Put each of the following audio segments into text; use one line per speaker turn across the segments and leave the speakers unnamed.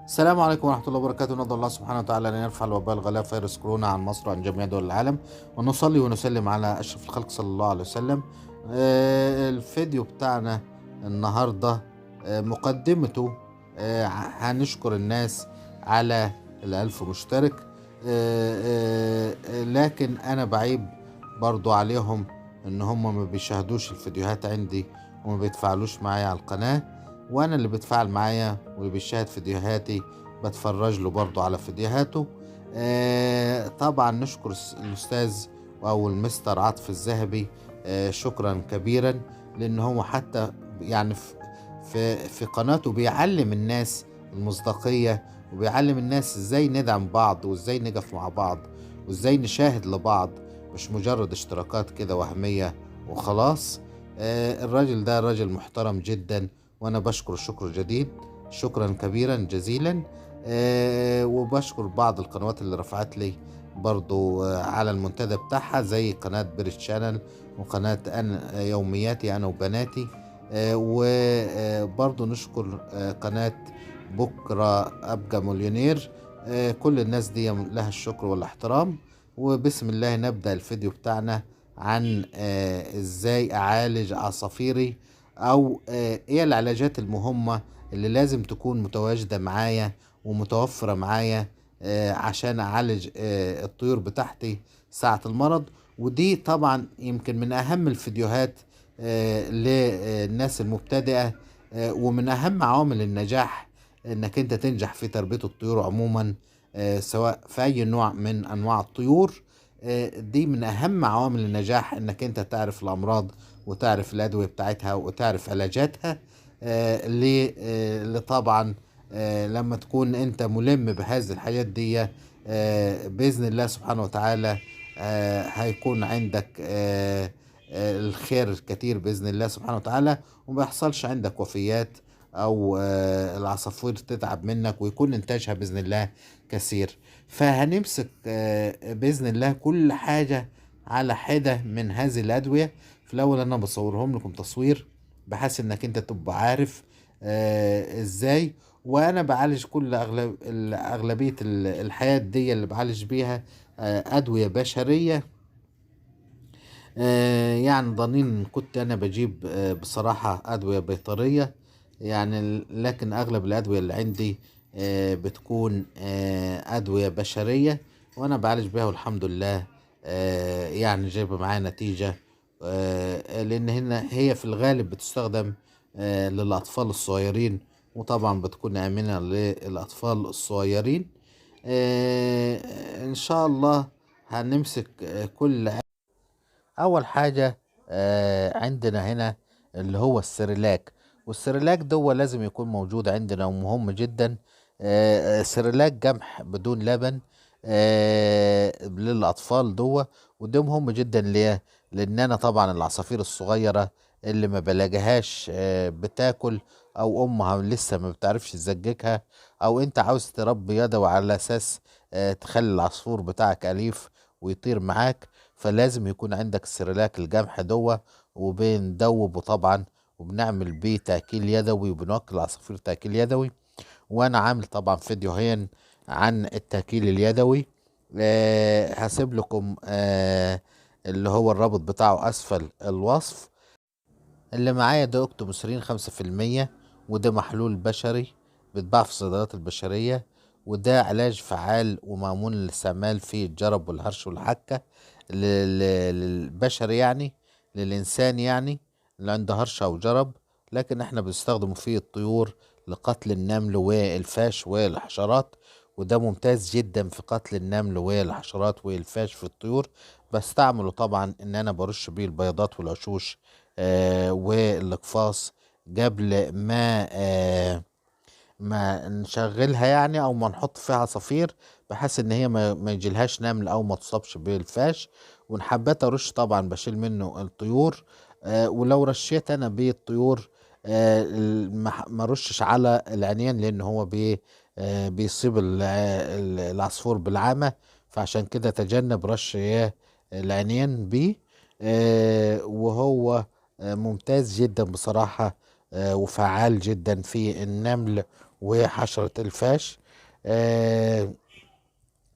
السلام عليكم ورحمة الله وبركاته. ندعو الله سبحانه وتعالى أن يرفع الوباء الغلاء فيروس كورونا عن مصر وعن جميع دول العالم، ونصلي ونسلم على أشرف الخلق صلى الله عليه وسلم. الفيديو بتاعنا النهاردة مقدمته هنشكر الناس على الألف مشترك. لكن أنا بعيب برضو عليهم إن هم ما بيشاهدوش الفيديوهات عندي وما بيتفاعلوش معايا على القناة، وانا اللي بيتفاعل معايا واللي بيشاهد فيديوهاتي بتفرج له برضو على فيديوهاته. طبعا نشكر الاستاذ او المستر عاطف الذهبي، شكرا كبيرا، لان هو حتى يعني في قناته بيعلم الناس المصداقية، وبيعلم الناس ازاي ندعم بعض وازاي نقف مع بعض وازاي نشاهد لبعض، مش مجرد اشتراكات كده وهمية وخلاص. الراجل ده راجل محترم جدا، وانا بشكر شكر جديد، شكرا كبيرا جزيلا. وبشكر بعض القنوات اللي رفعت لي برضو على المنتدى بتاعها، زي قناة بريت شانل وقناة أنا يومياتي أنا وبناتي. وبرضو نشكر قناة بكرة أبقى مليونير. كل الناس دي لها الشكر والاحترام. وبسم الله نبدأ الفيديو بتاعنا عن ازاي اعالج عصافيري، او ايه العلاجات المهمة اللي لازم تكون متواجدة معايا ومتوفرة معايا عشان اعالج الطيور بتاعتي ساعة المرض. ودي طبعا يمكن من اهم الفيديوهات للناس المبتدئة، ومن اهم عوامل النجاح انك انت تنجح في تربية الطيور عموما، سواء في اي نوع من انواع الطيور. دي من اهم عوامل النجاح، انك انت تعرف الامراض وتعرف الادوية بتاعتها وتعرف علاجاتها. اللي طبعا لما تكون انت ملم بهذه الحاجات دي، باذن الله سبحانه وتعالى هيكون عندك الخير الكتير باذن الله سبحانه وتعالى، وما يحصلش عندك وفيات او العصافير تتعب منك، ويكون انتاجها باذن الله كثير. فهنمسك بإذن الله كل حاجة على حدة من هذه الأدوية. في الأول أنا بصورهم لكم تصوير بحيث إنك أنت تبقى عارف إزاي. وأنا بعالج كل أغلبية الحياة دي اللي بعالج بيها أدوية بشرية. يعني ضنين كنت أنا بجيب بصراحة أدوية بيطرية يعني، لكن أغلب الأدوية اللي عندي بتكون أدوية بشرية، وأنا بعالج بيها والحمد لله يعني جايبة معايا نتيجة. لأن هنا هي في الغالب بتستخدم للأطفال الصغيرين، وطبعا بتكون آمنة للأطفال الصغيرين. إن شاء الله هنمسك كل اول حاجة عندنا هنا اللي هو السريلاك. والسريلاك ده لازم يكون موجود عندنا ومهم جدا. سريلاك قمح بدون لبن للاطفال وده مهم جدا ليه؟ لان انا طبعا العصافير الصغيرة اللي ما بلاقيهاش بتاكل، او امها لسه ما بتعرفش تزججها، او انت عاوز تربي يدوي على اساس تخلي العصفور بتاعك اليف ويطير معاك، فلازم يكون عندك سيرلاك القمح وبندوبه طبعا، وبنعمل بيه تأكيل يدوي وبنوكل العصافير تأكيل يدوي. وانا عامل طبعا فيديوهين عن التأكيل اليدوي. هسيب لكم اللي هو الرابط بتاعه اسفل الوصف. اللي معايا ده اوكتوموسرين 5%، وده محلول بشري بيتباع في الصيدليات البشرية، وده علاج فعال ومأمون للاستعمال في الجرب والهرش والحكة للبشر يعني، للإنسان يعني اللي عنده هرش أو جرب. لكن احنا بنستخدمه في الطيور لقتل النمل والفاش والحشرات، وده ممتاز جدا في قتل النمل والحشرات والفاش في الطيور. بستعمله طبعا ان انا برش بيه البيضات والعشوش والاقفاص قبل ما نشغلها يعني، او ما نحط فيها عصافير، بحيث ان هي ما يجيلهاش نمل او ما تصابش بالفاش. وان حبيت ارش طبعا بشيل منه الطيور. ولو رشيت انا بالطيور ما رشش على العينين، لان هو بيصيب العصفور بالعامة. فعشان كده تجنب رش العينين بيه. وهو ممتاز جدا بصراحة، وفعال جدا في النمل وحشرة الفاش. آه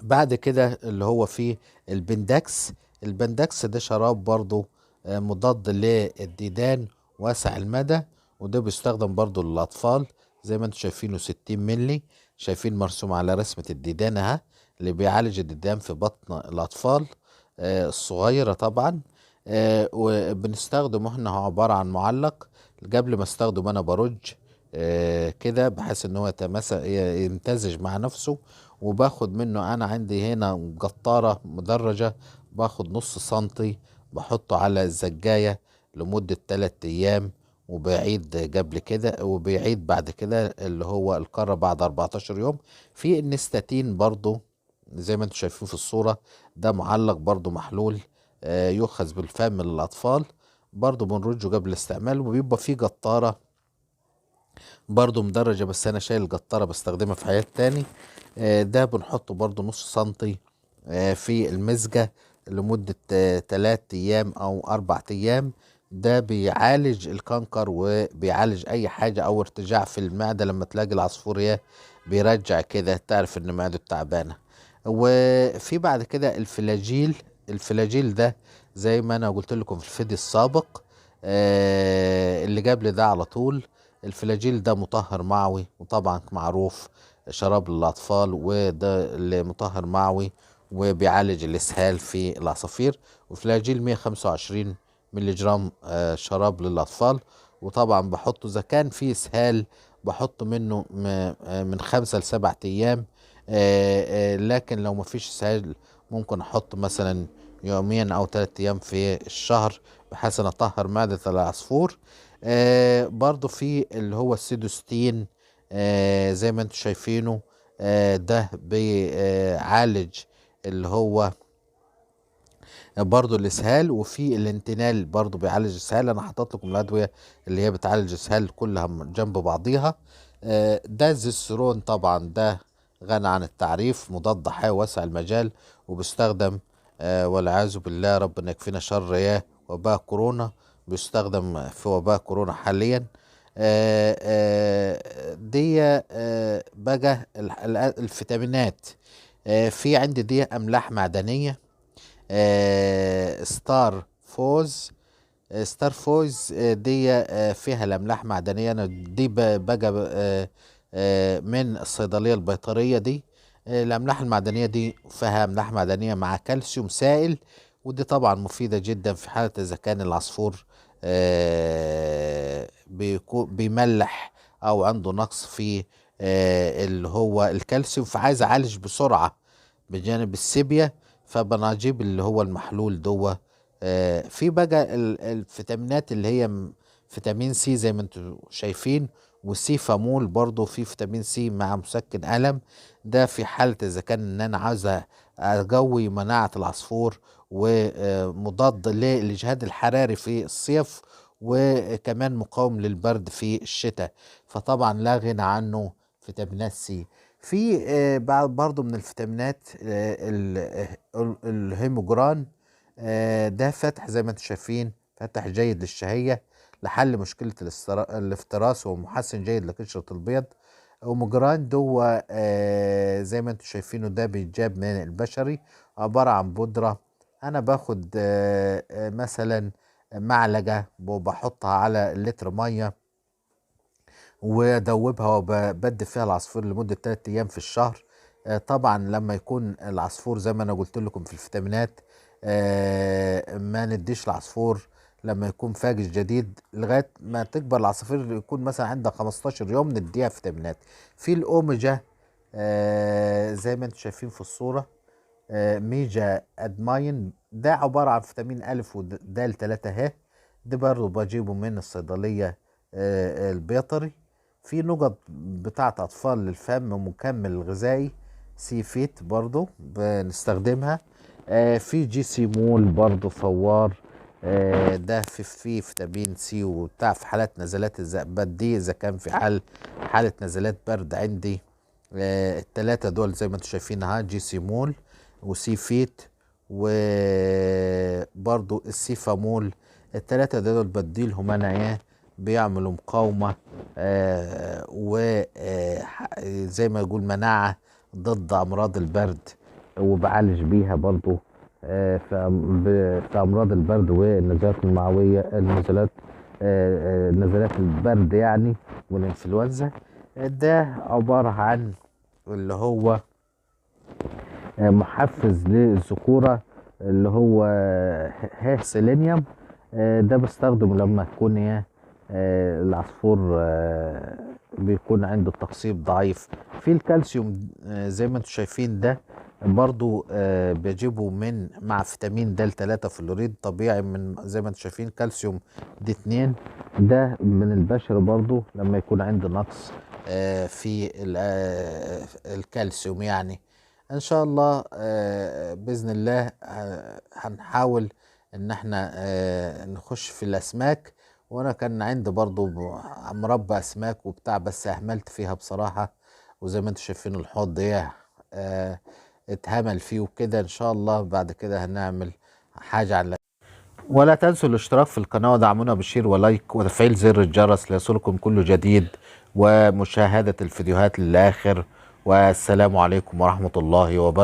بعد كده اللي هو فيه البندكس. البندكس ده شراب برضو مضاد للديدان، واسع المدى، وده بيستخدم برضو للأطفال. زي ما انتم شايفينه 60 ملي، شايفين مرسوم على رسمة الديدان اهي، اللي بيعالج الديدان في بطن الأطفال الصغيرة طبعا. وبنستخدمه احنا، هو عبارة عن معلق. قبل ما استخدم انا برج كده بحيث ان هو يمتزج مع نفسه. وباخد منه، انا عندي هنا قطارة مدرجة، باخد نص سنتي، بحطه على الزجاية لمدة 3 ايام، وبعيد قبل كده وبيعيد بعد كده اللي هو القارة بعد 14 يوم. في النستاتين برضو زي ما انتم شايفين في الصورة، ده معلق برضو محلول يؤخذ بالفم للأطفال، برضو بنرجه قبل الاستعمال. وبيبقى فيه قطارة برضو مدرجة، بس أنا شايل القطارة بستخدمها في حاجات تاني. ده بنحطه برضو نص سنتي في المزجة لمدة 3 أيام أو 4 أيام. ده بيعالج الكنكر وبيعالج أي حاجة أو ارتجاع في المعدة. لما تلاقي العصفور بيرجع كده، تعرف إن معدته تعبانة. وفي بعد كده الفلاجيل. الفلاجيل ده زي ما أنا قلت لكم في الفيديو السابق اللي قبل ده على طول. الفلاجيل ده مطهر معوي، وطبعا معروف شراب للأطفال، وده اللي مطهر معوي وبيعالج الإسهال في العصافير. وفلاجيل 125 ملي جرام شراب للأطفال. وطبعا بحطه إذا كان في إسهال، بحط منه من 5 ل7 أيام. لكن لو مفيش إسهال ممكن أحط مثلا يوميا أو 3 أيام في الشهر، بحيث أن أطهر معدة العصفور. برضو في اللي هو السيدوستين زي ما انتم شايفينه. ده بيعالج اللي هو برضو الاسهال. وفي الانتينال برضو بيعالج الاسهال. انا حاطط لكم الادويه اللي هي بتعالج الاسهال كلها جنب بعضيها. ده الزيسترون طبعا، ده غني عن التعريف، مضاد حيوي واسع المجال، وبيستخدم والعياذ بالله ربنا يكفينا شر وباء كورونا. بيستخدم في وباء كورونا حاليا. دي بقى الفيتامينات. في عندي دي املاح معدنيه ستار فوز. ستار فوز دي فيها الاملاح معدنيه. انا دي بقى من الصيدليه البيطريه دي. الاملاح المعدنيه دي فيها املاح معدنيه مع كالسيوم سائل، ودي طبعا مفيده جدا في حاله اذا كان العصفور بيملح او عنده نقص في اللي هو الكالسيوم، فعايز اعالج بسرعه بجانب السيبيا. فبنجيب اللي هو المحلول في بقى الفيتامينات اللي هي فيتامين سي زي ما انتم شايفين، والسي فامول برضو في فيتامين سي مع مسكن ألم. ده في حالة إذا كان إن أنا عاوز أقوي مناعة العصفور، ومضاد للإجهاد الحراري في الصيف، وكمان مقاوم للبرد في الشتاء. فطبعا لا غنى عنه فيتامينات سي. في برضو من الفيتامينات الهيموجران. ده فتح زي ما انتم شايفين، فتح جيد للشهية، لحل مشكلة الافتراس، ومحسن جيد لقشرة البيض. ومجران دو زي ما انتم شايفينه، ده بيتجاب من البشري، عبارة عن بودرة. انا باخد مثلا معلقة وبحطها على لتر مية، وادوبها وبدي فيها العصفور لمدة 3 ايام في الشهر. طبعا لما يكون العصفور زي ما انا قلت لكم في الفيتامينات، ما نديش العصفور لما يكون فاجس جديد لغاية ما تكبر العصافير، يكون مثلا عندها 15 يوم نديها فيتامينات. في الأوميجا زي ما انتم شايفين في الصورة، ميجا ادماين، ده عبارة عن فيتامين ألف ودال 3 ه. ده برضه بجيبه من الصيدلية البيطري. في نقط بتاعة أطفال للفم مكمل غذائي سي فيت برضه بنستخدمها. في جي سي مول برضه فوار. ده فيه فيتامين سي وبتاع في حالات نزلات الذئبات دي، إذا كان في حالة نزلات برد عندي. التلاتة دول زي ما انتم شايفين ها، جي سي مول وسي فيت وبرضو السيفامول. التلاتة دول بديلهم انا بيعملوا مقاومة وزي ما يقول مناعة ضد أمراض البرد، وبعالج بيها برضو في أمراض البرد والنزلات المعوية، نزلات البرد يعني والإنفلونزا. ده عبارة عن اللي هو محفز للذكورة، اللي هو هاف سيلينيوم. ده بستخدمه لما تكون العصفور بيكون عنده التخصيب ضعيف. في الكالسيوم زي ما انتم شايفين ده برضو بيجيبه مع فيتامين د3 فلوريد طبيعي، من زي ما انتم شايفين كالسيوم د2. ده من البشر برضو لما يكون عنده نقص في الكالسيوم يعني. ان شاء الله باذن الله هنحاول ان احنا نخش في الاسماك. وانا كان عندي برضو مربى اسماك وبتاع، بس اهملت فيها بصراحة. وزي ما انتم شايفين الحوض ده اتهمل فيه وكده. ان شاء الله بعد كده هنعمل حاجة عن. ولا تنسوا الاشتراك في القناة ودعمونا بالشير ولايك وتفعيل زر الجرس ليصلكم كل جديد، ومشاهدة الفيديوهات للآخر. والسلام عليكم ورحمة الله وبركاته.